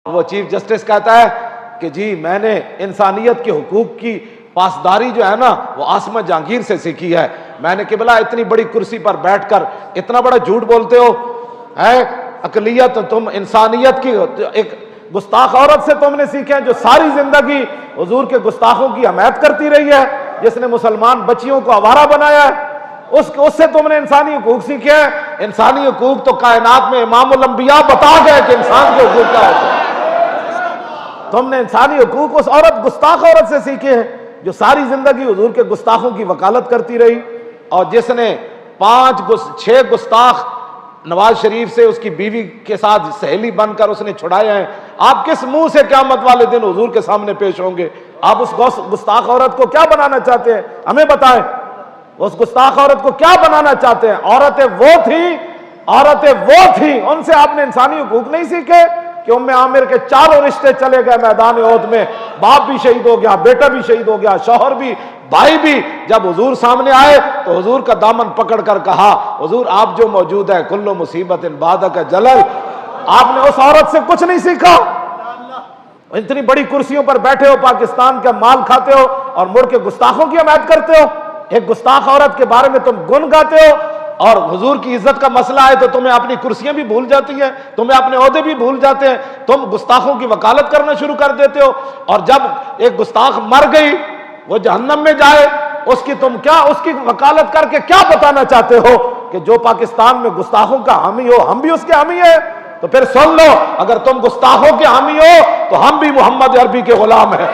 وہ chief justice کہتا ہے کہ جی میں نے انسانیت کے حقوق کی پاسداری جو ہے نا وہ عاصمہ جہانگیر سے سیکھی ہے. میں نے قبلہ اتنی بڑی کرسی پر بیٹھ کر اتنا بڑا جھوٹ بولتے ہو ہے اقلیت, تم انسانیت کی ایک گستاخ عورت سے تم نے سیکھے جو ساری زندگی حضور کے گستاخوں کی حمایت کرتی رہی ہے, جس نے مسلمان بچیوں کو آوارہ بنایا ہے, اس سے تم نے انسانی حقوق سیکھے ہیں. انسانی حقوق تو کائنات میں امام الانبیاء بتا گئے کہ انسان کے حقوق کیا ہوتے ہیں. تم نے انسانی حقوق اس عورت گستاخ عورت سے سیکھے ہیں جو ساری زندگی حضور کے گستاخوں کی وکالت کرتی رہی, اور جس نے 6 گستاخ نواز شریف سے اس کی بیوی کے ساتھ سہیلی بن کر اس نے چھڑائے ہیں. آپ کس منہ سے قیامت والے دن حضور کے سامنے پیش ہوں گے؟ آپ اس گستاخ عورت کو کیا بنانا چاہتے ہیں؟ ہمیں بتائیں, اس گستاخ عورت کو کیا بنانا چاہتے ہیں؟ عورتیں وہ تھیں, ان سے آپ نے انسانی حقوق نہیں سیکھے کہ ام عامر کے 4 رشتے چلے گئے میدان احد میں, باپ بھی شہید ہو گیا, بیٹا بھی شہید ہو گیا, شوہر بھی, بھائی بھی. جب حضور سامنے آئے تو حضور کا دامن پکڑ کر کہا, حضور آپ جو موجود ہے کل مصیبت بعدک جلل. آپ نے اس عورت سے کچھ نہیں سیکھا. اتنی بڑی کرسیوں پر بیٹھے ہو, پاکستان کا مال کھاتے ہو اور مڑ کے گستاخوں کی حمایت کرتے ہو. ایک گستاخ عورت کے بارے میں تم گن گاتے ہو, اور حضور کی عزت کا مسئلہ ہے تو تمہیں اپنی کرسیاں بھی بھول جاتی ہیں, تمہیں اپنے عہدے بھی بھول جاتے ہیں, تم گستاخوں کی وکالت کرنا شروع کر دیتے ہو. اور جب ایک گستاخ مر گئی وہ جہنم میں جائے, اس کی وکالت کر کے کیا بتانا چاہتے ہو کہ جو پاکستان میں گستاخوں کا حامی ہو ہم بھی اس کے حامی ہیں؟ تو پھر سن لو, اگر تم گستاخوں کے حامی ہو تو ہم بھی محمد عربی کے غلام ہیں.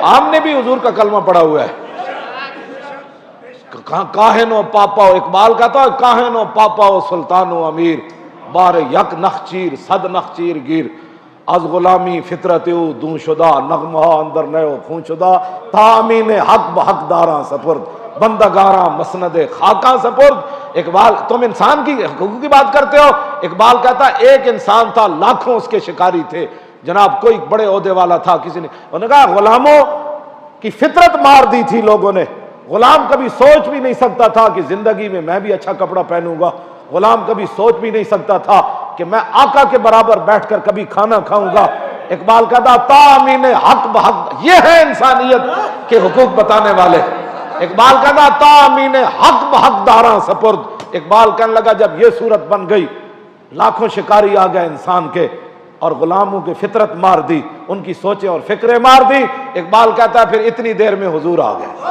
ہم نے بھی حضور کا کلمہ پڑھا ہوا ہے. کاہن و پاپا, اقبال کہتا ہے کاہن و پاپا و سلطان و امیر, بار یک نخچیر صد نخچیر گیر, از غلامی فطرت او دون شدہ, نغمہ اندر نیو خون شدہ, تامین حق بحق داراں سپرد, بندگاراں مسند خاکاں سپرد. اقبال, تم انسان کی حقوق کی بات کرتے ہو. اقبال کہتا ہے ایک انسان تھا لاکھوں اس کے شکاری تھے. جناب کوئی بڑے عہدے والا تھا, کسی نے, انہوں نے کہا غلاموں کی فطرت مار دی تھی لوگوں نے. غلام کبھی سوچ بھی نہیں سکتا تھا کہ زندگی میں بھی اچھا کپڑا پہنوں گا. غلام کبھی سوچ بھی نہیں سکتا تھا کہ میں آقا کے برابر بیٹھ کر کبھی کھانا کھاؤں گا. اقبال کہتا تامین حق بحق, یہ ہے انسانیت کے حقوق بتانے والے. اقبال کہتا تامین حق بحق داراں سپرد. اقبال کہنے لگا جب یہ صورت بن گئی, لاکھوں شکاری آ گئے انسان کے, اور غلاموں کی فطرت مار دی, ان کی سوچیں اور فکریں مار دی. اقبال کہتا ہے پھر اتنی دیر میں حضور آ گئے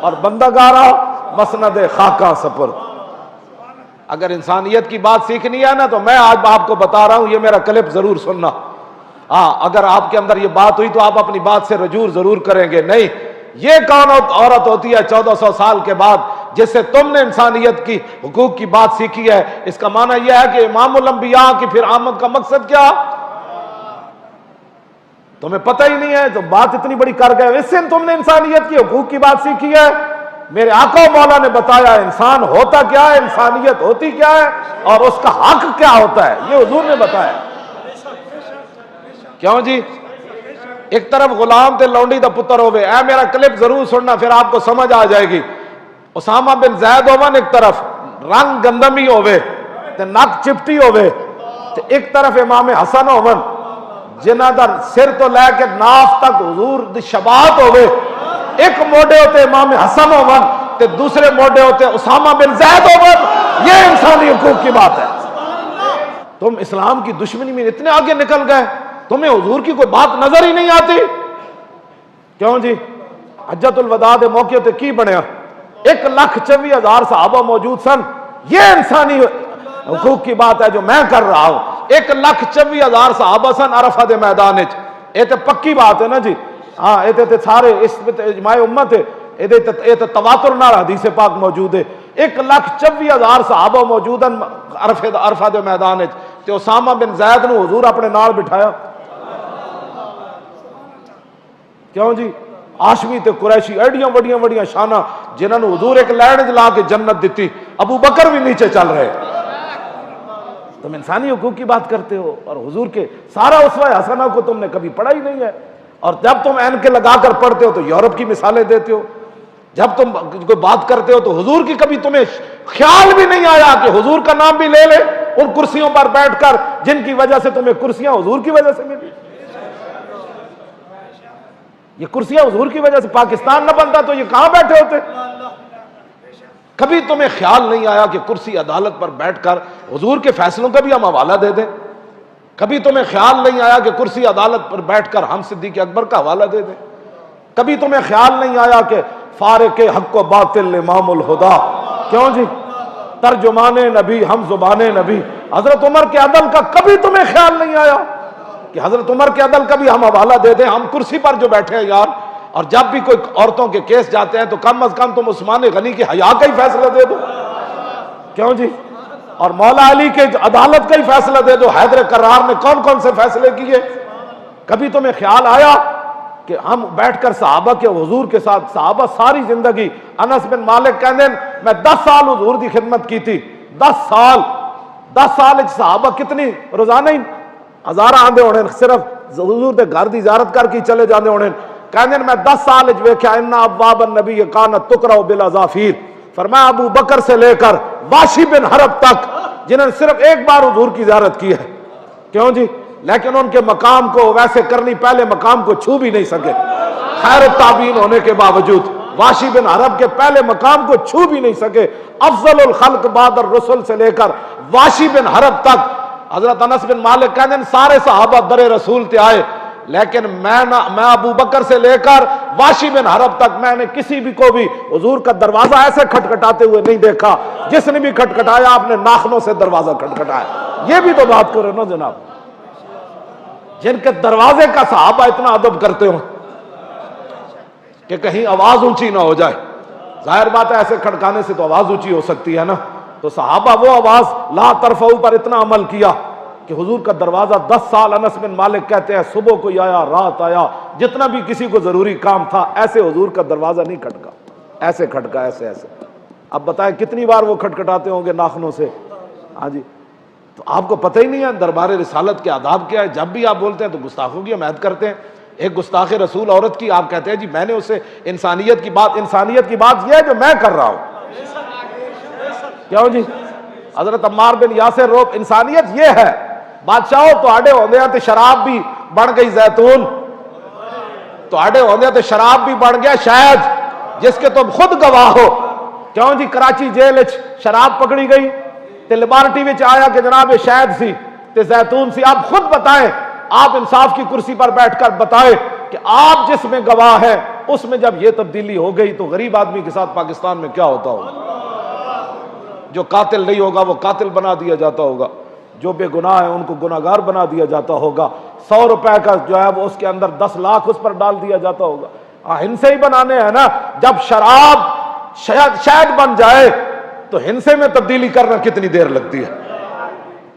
اور بندگارا مسند خاکہ سپرد. اگر انسانیت کی بات سیکھنی ہے نا تو میں آج آپ کو بتا رہا ہوں, یہ میرا کلپ ضرور سننا. ہاں, اگر آپ کے اندر یہ بات ہوئی تو آپ اپنی بات سے رجوع ضرور کریں گے. نہیں, یہ کون عورت ہوتی ہے 1400 سال کے بعد جس سے تم نے انسانیت کی حقوق کی بات سیکھی ہے؟ اس کا معنی یہ ہے کہ امام الانبیاء کی پھر آمد کا مقصد کیا تمہیں پتہ ہی نہیں ہے, تو بات اتنی بڑی کر گئے. اس سے تم نے انسانیت کی حقوق کی بات سیکھی ہے. میرے آقا و مولا نے بتایا انسان ہوتا کیا ہے, انسانیت ہوتی کیا ہے, اور اس کا حق کیا ہوتا ہے, یہ حضور نے بتایا. کیوں جی؟ ایک طرف غلام تے لونڈی دا پتر ہوئے. اے میرا کلپ ضرور سننا, پھر آپ کو سمجھ آ جائے گی. اسامہ بن زید ہوون ایک طرف, رنگ گندمی ہوئے تے نک چپٹی ہوئے, تے ایک طرف امام حسن ہوون جنہ دا سر تو لے کے ناف تک حضور دی شباعت ہوئے. ایک موڈے ہوتے امام حسن ہوون تے دوسرے موڈے ہوتے اسامہ بن زید ہوون. یہ انسانی حقوق کی بات ہے. تم اسلام کی دشمنی میں اتنے آگے نکل گئے, تمہیں حضور کی کوئی بات نظر ہی نہیں آتی. کیوں جی؟ حجت الوداع دے موقع تے کی بنیا, 1,24,000 صحابہ موجود سن. یہ انسانی حقوق کی بات ہے جو میں کر رہا ہوں. 1,24,000 صحابہ سن عرفہ دے میدان وچ. یہ تے پکی بات ہے نا جی. ہاں, یہ تے سارے اس اجماع امت ہے, یہ تے تواتر نال حدیث پاک موجود ہے. 1,24,000 صحابہ موجود ہیں عرفہ دے میدان وچ, تے اسامہ بن زید نو حضور اپنے نال بٹھایا. کیوں جی؟ ہاشمی تے قریشی ایڈیاں وڈیاں شاناں جنہاں نو حضور ایک لین لا کے جنت دیتی. ابو بکر بھی نیچے چل رہے. تم انسانی حقوق کی بات کرتے ہو اور حضور کے سارا اسوہ حسنہ کو تم نے کبھی پڑھا ہی نہیں ہے، اور جب تم عین کے لگا کر پڑھتے ہو تو یورپ کی مثالیں دیتے ہو، جب تم کوئی بات کرتے ہو تو حضور کی کبھی تمہیں خیال بھی نہیں آیا کہ حضور کا نام بھی لے لے ان کرسیوں پر بیٹھ کر جن کی وجہ سے تمہیں کرسیاں حضور کی وجہ سے ملی۔ یہ کرسیاں حضور کی وجہ سے، پاکستان نہ بنتا تو یہ کہاں بیٹھے ہوتے؟ کبھی تمہیں خیال نہیں آیا کہ کرسی عدالت پر بیٹھ کر حضور کے فیصلوں کا بھی ہم حوالہ دے دیں؟ کبھی تمہیں خیال نہیں آیا کہ کرسی عدالت پر بیٹھ کر ہم صدیق اکبر کا حوالہ دے دیں؟ کبھی تمہیں خیال نہیں آیا کہ فارق حق و باطل امام الہدا، کیوں جی، ترجمان نبی ہم زبان نبی، حضرت عمر کے عدل کا کبھی تمہیں خیال نہیں آیا کہ حضرت عمر کے عدل کا بھی ہم حوالہ دے دیں؟ ہم کرسی پر جو بیٹھے ہیں یار، اور جب بھی کوئی عورتوں کے کیس جاتے ہیں تو کم از کم تم عثمان غنی کی حیا کا ہی فیصلہ دے دو، کیوں جی، اور مولا علی کے عدالت کا ہی فیصلہ دے دو۔ حیدر کرار نے کون کون سے فیصلے کیے؟ کبھی تمہیں خیال آیا کہ ہم بیٹھ کر صحابہ کے حضور کے ساتھ، صحابہ ساری زندگی، انس بن مالک کہتے ہیں میں 10 سال حضور دی خدمت کی تھی، 10 سال صحابہ کتنی روزانہ ہی ہزار آندے ہونے، صرف حضور دے گھر دی زیارت کر کے چلے جاندے ہونے، کہتے ہیں میں 10 سال ویکھیا ان ابواب النبی کانت تقرأ بالاظافیر، فرمایا ابو بکر سے لے کر واشی بن حرب تک جنہوں نے صرف ایک بار حضور کی زیارت کی ہے، کیوں جی، لیکن ان کے مقام کو ویسے کرنی، پہلے مقام کو چھو بھی نہیں سکے، خیر التابعین ہونے کے باوجود واشی بن حرب کے پہلے مقام کو چھو بھی نہیں سکے۔ افضل الخلق بعد الرسل سے لے کر واشی بن حرب تک، حضرت انس بن مالک کہتے ہیں سارے صحابہ در رسول تے آئے، لیکن میں ابو بکر سے لے کر واشی بن حرب تک میں نے کسی بھی کو بھی حضور کا دروازہ ایسے کھٹکھٹاتے ہوئے نہیں دیکھا، جس نے بھی کھٹکھٹایا اپنے ناخنوں سے دروازہ کھٹکھٹایا۔ یہ بھی تو بات کرو نا جناب، جن کے دروازے کا صحابہ اتنا ادب کرتے ہوں کہ کہیں آواز اونچی نہ ہو جائے، ظاہر بات ہے ایسے کھٹکانے سے تو آواز اونچی ہو سکتی ہے نا، تو صحابہ وہ آواز لا ترفعوا پر اتنا عمل کیا کہ حضور کا دروازہ 10 سال، انس بن مالک کہتے ہیں صبح کوئی آیا، رات آیا، جتنا بھی کسی کو ضروری کام تھا، ایسے حضور کا دروازہ نہیں کھٹکا، ایسے کھٹکا، ایسے۔ اب بتائیں کتنی بار وہ کھٹکھٹاتے ہوں گے ناخنوں سے؟ ہاں جی، تو آپ کو پتہ ہی نہیں ہے دربار رسالت کے آداب کیا ہے؟ جب بھی آپ بولتے ہیں تو گستاخوں کی حمایت کرتے ہیں۔ ایک گستاخ رسول عورت کی آپ کہتے ہیں جی میں نے اسے انسانیت کی بات یہ ہے جو میں کر رہا ہوں، کیوں جی؟ حضرت عمار بن یاسر روب انسانیت یہ ہے، بادشاہو تواڈے ہوندے تے شراب بھی بن گئی زیتون، تواڈے ہوندے تے شراب بھی بن گیا شہد، جس کے تم خود گواہ ہو، کیوں جی؟ کراچی جیل وچ شراب پکڑی گئی تے لیبارٹری وچ آیا کہ جناب یہ شہد سی تے زیتون سی۔ آپ خود بتائیں، آپ انصاف کی کرسی پر بیٹھ کر بتائیں کہ آپ جس میں گواہ ہیں اس میں جب یہ تبدیلی ہو گئی تو غریب آدمی کے ساتھ پاکستان میں کیا ہوتا ہوگا؟ جو قاتل نہیں ہوگا وہ قاتل بنا دیا جاتا ہوگا، جو بے گناہ ہیں ان کو گناہگار بنا دیا جاتا ہوگا، 100 روپے کا جو ہے وہ اس کے اندر 10 لاکھ اس پر ڈال دیا جاتا ہوگا۔ ہنسے ہی بنانے ہیں نا، جب شراب شہد بن جائے تو ہنسے میں تبدیلی کرنا کتنی دیر لگتی ہے؟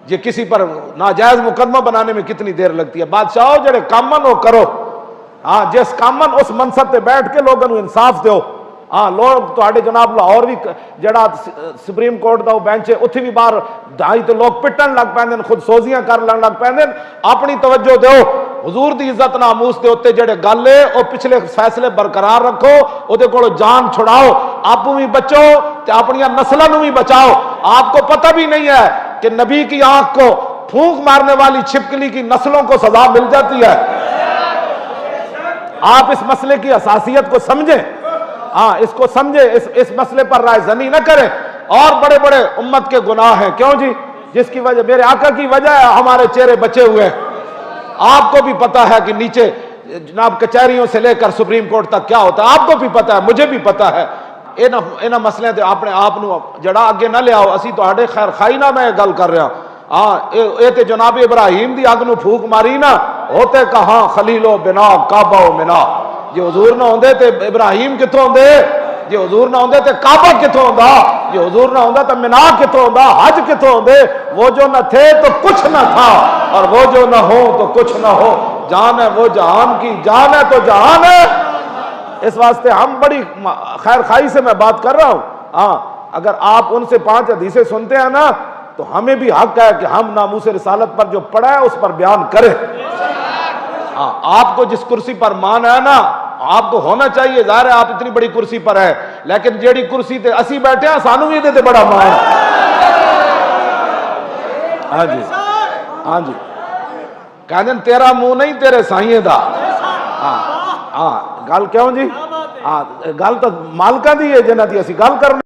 یہ کسی پر ناجائز مقدمہ بنانے میں کتنی دیر لگتی ہے؟ بادشاہو جڑے کامن ہو کرو، ہاں جس کامن اس منصب تے بیٹھ کے لوگوں انصاف دیو۔ ہاں لوگ تواڈے جناب لاہور بھی جڑا سپریم کورٹ دا بینچ ہے اتھے بھی باہر ڈھائی تو لوگ پٹن لگ پیندے، خود سوزیاں کر لگ پیندے۔ اپنی توجہ دیو، حضور دی عزت ناموس دے اوتے جڑے گل ہے او پچھلے فیصلے برقرار رکھو، او دے کولوں جان چھڑاؤ، آپو بھی بچو تے اپنی نسلاں نوں بھی بچاؤ۔ آپ کو پتہ بھی نہیں ہے کہ نبی کی آنکھ کو پھونک مارنے والی چھپکلی کی نسلوں کو سزا مل جاتی ہے۔ آپ اس مسئلے کی حساسیت کو سمجھیں، ہاں اس کو سمجھیں، اس مسئلے پر رائے زنی نہ کریں۔ اور بڑے بڑے امت کے گناہ ہیں، کیوں جی؟ جس کی وجہ میرے آقا کی وجہ ہے ہمارے چہرے بچے ہوئے ہیں۔ آپ کو بھی پتا ہے کہ نیچے جناب کچہریوں سے لے کر سپریم کورٹ تک کیا ہوتا ہے، آپ کو بھی پتا ہے، مجھے بھی پتا ہے۔ انہاں مسئلے تے اپنے آپ نو جڑا اگے نہ لے آؤ، اسی تواڈے خیر خائی نہ میں گل کر رہا ہاں۔ اے تے جناب ابراہیم دی اگ نو پھونک ماری نا، ہوتے کہاں خلیل و بنا کعبہ و منا۔ جی حضور نہ ہوندے تے ابراہیم کتھوں ہوندے، جی حضور نہ ہوندے تے کعبہ کتھوں ہوندا، جی حضور نہ ہوندا تے منا کتھوں ہوندا، حج کتھوں ہوندے۔ وہ جو نہ تھے تو کچھ نہ تھا، اور وہ جو نہ ہو تو کچھ نہ ہو۔ جان ہے وہ جہان کی، جان ہے تو جہان ہے۔ اس واسطے ہم بڑی خیر خائی سے میں بات کر رہا ہوں۔ ہاں اگر آپ ان سے 5 حدیثیں سنتے ہیں نا تو تو ہمیں بھی حق ہے کہ ہم ناموس رسالت پر جو پڑھا ہے اس پر بیان کریں۔ آپ کو جس کرسی پر مان ہے نا، آپ کو ہونا چاہیے، ظاہر ہے آپ اتنی بڑی کرسی پر ہے، لیکن جیڑی کرسی تے اسی بیٹھے ہیں سانو بھی دے بڑا مان ہے۔ ہاں جی ہاں جی، کہہ دیں تیرا منہ نہیں تیرے سائیں دا۔ ہاں گل کیوں جی؟ گل تو مالکاں دی ہے جنہاں دی اسی گل کرنے